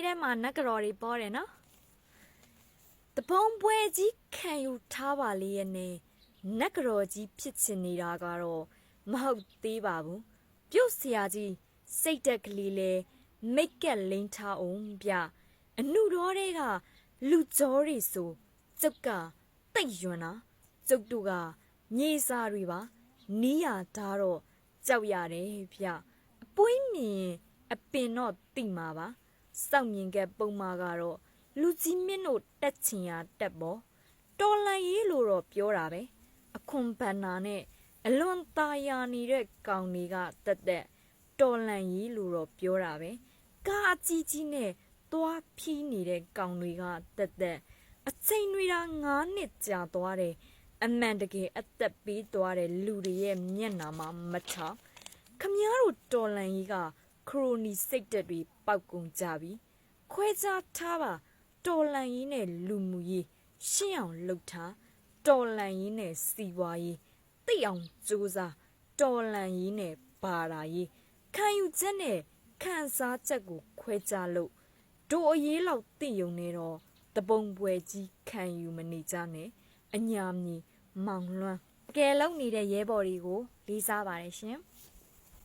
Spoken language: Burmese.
ထဲမှာနဂရော်တွေပေါ်တယ်နော်တပုံပွဲကြီးခံယူထားပါလေရဲ့နဲ့နဂရော်ကြီးဖြစ်ချင်နေတာကတော့မဟုတ်သေးပါဘူးပြုတ်ဆရာကြီးစိတ်တက်ကလေးလဲမိတ်ကက်လိန်ထားအောင်ဗျအနှုတော်တွေကလူကြောတွေဆိုကျုပ်ကတိတ်ရွံတာကျုပ်တို့ကမြေစာတွေပါနီးရတာတော့ကြောက်ရတယ်ဗျအပွင့်မြင်အပင်တော့တိမှာပါစောင့်မြင်ကပုံမှာကတော့လူကြီးမင်းတို့တက်ချင်ရတက်ပေါ်တော်လန်ရေးလို့တော့ပြောတာပဲအခွန်ပန်နာနဲ့အလွန်ตายာနေတဲ့ကောင်တွေကတက်တော်လန်ရေးလို့တော့ပြောတာပဲကားအကြီးကြီးနဲ့သွားဖြီးနေတဲ့ကောင်တွေကတက်အချိန်တွေက9နှစ်ကြာသွားတယ်အမှန်တကယ်အသက်ပေးသွားတဲ့လူတွေရဲ့မျက်နှာမှာမချခမည်းတော်တော်လန်ကြီးကခရိုနီစိတ်တက်တွေပောက်ကုန်ကြပြီခွဲခြားထားပါတော်လန်ကြီးနဲ့လူမှုရေးရှင်းအောင်လှုပ်ထားတော်လန်ကြီးနဲ့စီဝါရေးသိအောင်စူးစားတော်လန်ကြီးနဲ့ဘာသာရေးခံယူချက်နဲ့ခံစားချက်ကိုခွဲခြားလို့တို့အရေးလောက်သိယုံနေတော့တပုံပွဲကြီးခံယူမနေကြနဲ့အညာမြီမောင်လွန်းကဲလုံနေတဲ့ရဲဘော်တွေကိုလေးစားပါတယ်ရှင်